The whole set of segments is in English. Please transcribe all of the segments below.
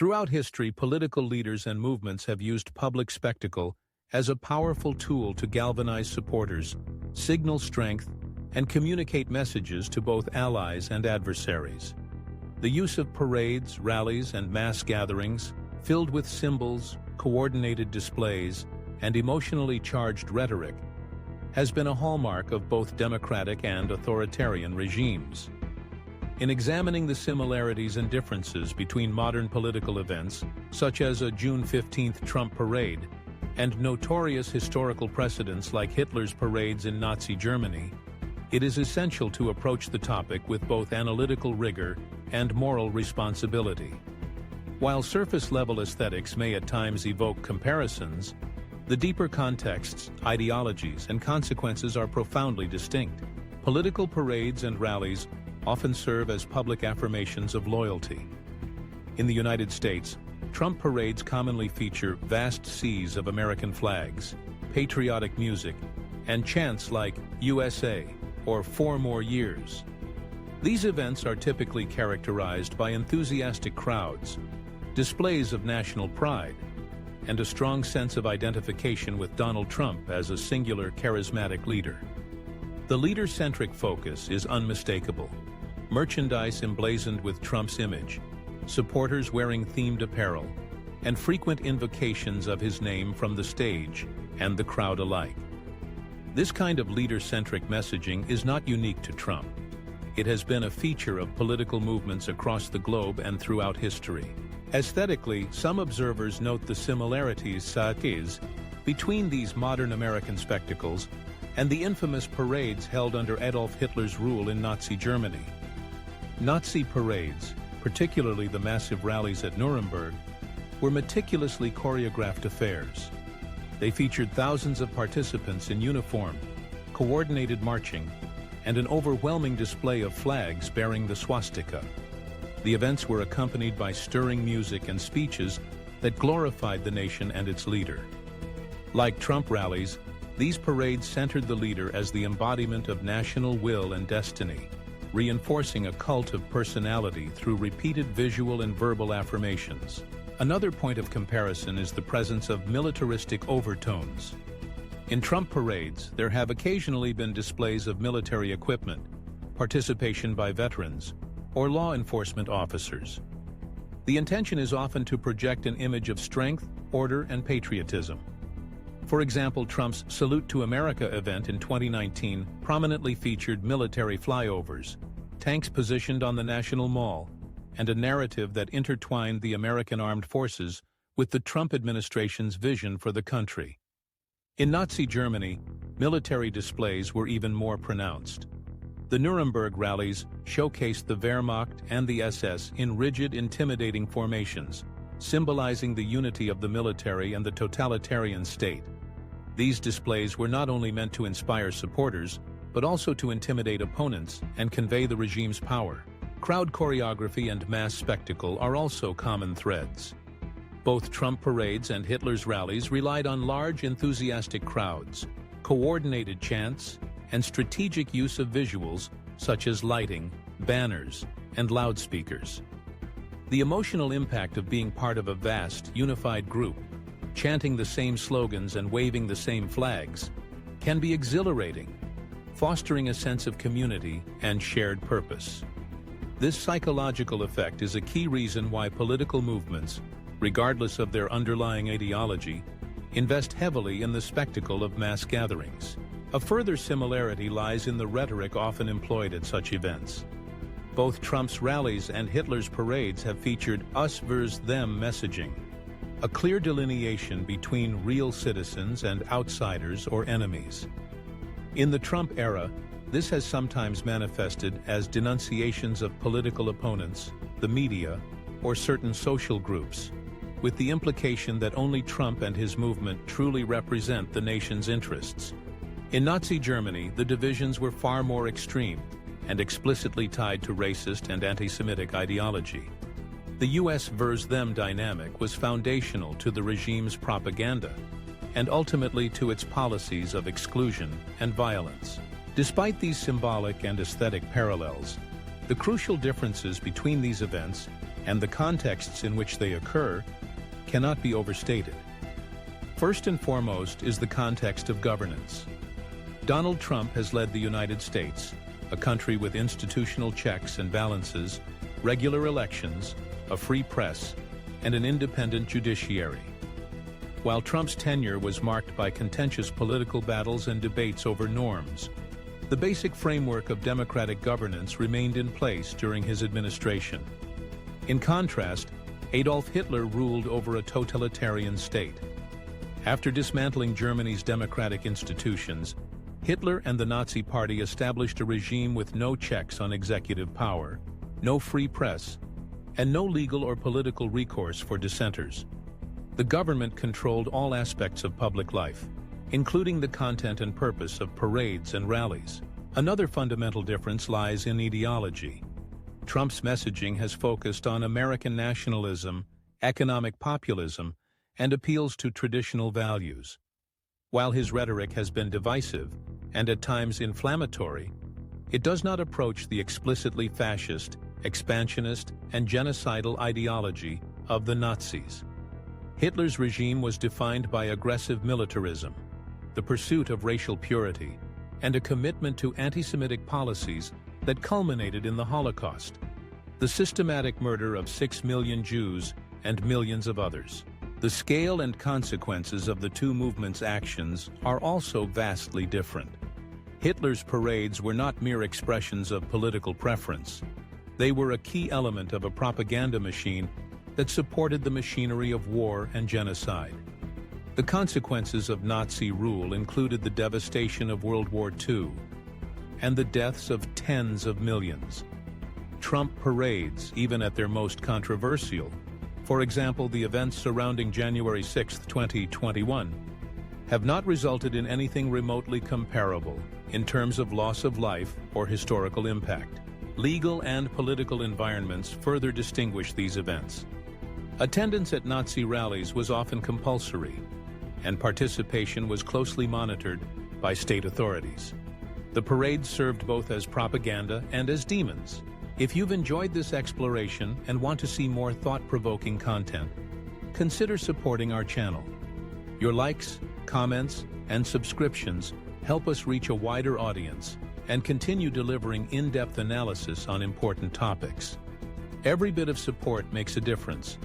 Throughout history, political leaders and movements have used public spectacle as a powerful tool to galvanize supporters, signal strength, and communicate messages to both allies and adversaries. The use of parades, rallies, and mass gatherings, filled with symbols, coordinated displays, and emotionally charged rhetoric, has been a hallmark of both democratic and authoritarian regimes. In examining the similarities and differences between modern political events, such as a June 15th Trump parade, and notorious historical precedents like Hitler's parades in Nazi Germany, it is essential to approach the topic with both analytical rigor and moral responsibility. While surface-level aesthetics may at times evoke comparisons, the deeper contexts, ideologies, and consequences are profoundly distinct. Political parades and rallies often serve as public affirmations of loyalty. In the United States, Trump parades commonly feature vast seas of American flags, patriotic music, and chants like USA or 4 more years. These events are typically characterized by enthusiastic crowds, displays of national pride, and a strong sense of identification with Donald Trump as a singular, charismatic leader. The leader-centric focus is unmistakable. Merchandise emblazoned with Trump's image, supporters wearing themed apparel, and frequent invocations of his name from the stage and the crowd alike. This kind of leader-centric messaging is not unique to Trump. It has been a feature of political movements across the globe and throughout history. Aesthetically, some observers note the similarities between these modern American spectacles and the infamous parades held under Adolf Hitler's rule in Nazi Germany. Nazi parades, particularly the massive rallies at Nuremberg, were meticulously choreographed affairs. They featured thousands of participants in uniform, coordinated marching, and an overwhelming display of flags bearing the swastika. The events were accompanied by stirring music and speeches that glorified the nation and its leader. Like Trump rallies, these parades centered the leader as the embodiment of national will and destiny, reinforcing a cult of personality through repeated visual and verbal affirmations. Another point of comparison is the presence of militaristic overtones. In Trump parades, there have occasionally been displays of military equipment, participation by veterans, or law enforcement officers. The intention is often to project an image of strength, order, and patriotism. For example, Trump's Salute to America event in 2019 prominently featured military flyovers, tanks positioned on the National Mall, and a narrative that intertwined the American armed forces with the Trump administration's vision for the country. In Nazi Germany, military displays were even more pronounced. The Nuremberg rallies showcased the Wehrmacht and the SS in rigid, intimidating formations, symbolizing the unity of the military and the totalitarian state. These displays were not only meant to inspire supporters, but also to intimidate opponents and convey the regime's power. Crowd choreography and mass spectacle are also common threads. Both Trump parades and Hitler's rallies relied on large, enthusiastic crowds, coordinated chants, and strategic use of visuals such as lighting, banners, and loudspeakers. The emotional impact of being part of a vast, unified group, chanting the same slogans and waving the same flags, can be exhilarating, fostering a sense of community and shared purpose. This psychological effect is a key reason why political movements, regardless of their underlying ideology, invest heavily in the spectacle of mass gatherings. A further similarity lies in the rhetoric often employed at such events. Both Trump's rallies and Hitler's parades have featured us versus them messaging, a clear delineation between real citizens and outsiders or enemies. In the Trump era, this has sometimes manifested as denunciations of political opponents, the media, or certain social groups, with the implication that only Trump and his movement truly represent the nation's interests. In Nazi Germany, the divisions were far more extreme and explicitly tied to racist and anti-Semitic ideology. The US versus them dynamic was foundational to the regime's propaganda and ultimately to its policies of exclusion and violence. Despite these symbolic and aesthetic parallels, the crucial differences between these events and the contexts in which they occur cannot be overstated. First and foremost is the context of governance. Donald Trump has led the United States, a country with institutional checks and balances, regular elections, a free press, and an independent judiciary. While Trump's tenure was marked by contentious political battles and debates over norms, the basic framework of democratic governance remained in place during his administration. In contrast, Adolf Hitler ruled over a totalitarian state. After dismantling Germany's democratic institutions, Hitler and the Nazi Party established a regime with no checks on executive power, no free press, and no legal or political recourse for dissenters. The government controlled all aspects of public life, including the content and purpose of parades and rallies. Another fundamental difference lies in ideology. Trump's messaging has focused on American nationalism, economic populism, and appeals to traditional values. While his rhetoric has been divisive and at times inflammatory, it does not approach the explicitly fascist, expansionist, and genocidal ideology of the Nazis. Hitler's regime was defined by aggressive militarism, the pursuit of racial purity, and a commitment to anti-Semitic policies that culminated in the Holocaust, the systematic murder of 6 million Jews and millions of others. The scale and consequences of the two movements' actions are also vastly different. Hitler's parades were not mere expressions of political preference. They were a key element of a propaganda machine that supported the machinery of war and genocide. The consequences of Nazi rule included the devastation of World War II and the deaths of tens of millions. Trump parades, even at their most controversial, for example, the events surrounding January 6, 2021, have not resulted in anything remotely comparable in terms of loss of life or historical impact. Legal and political environments further distinguish these events. Attendance at Nazi rallies was often compulsory, and participation was closely monitored by state authorities. The parades served both as propaganda and as demons. If you've enjoyed this exploration and want to see more thought-provoking content, consider supporting our channel. Your likes, comments, and subscriptions help us reach a wider audience and continue delivering in-depth analysis on important topics. Every bit of support makes a difference,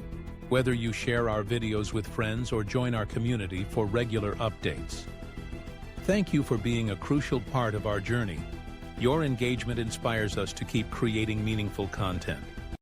whether you share our videos with friends or join our community for regular updates. Thank you for being a crucial part of our journey. Your engagement inspires us to keep creating meaningful content.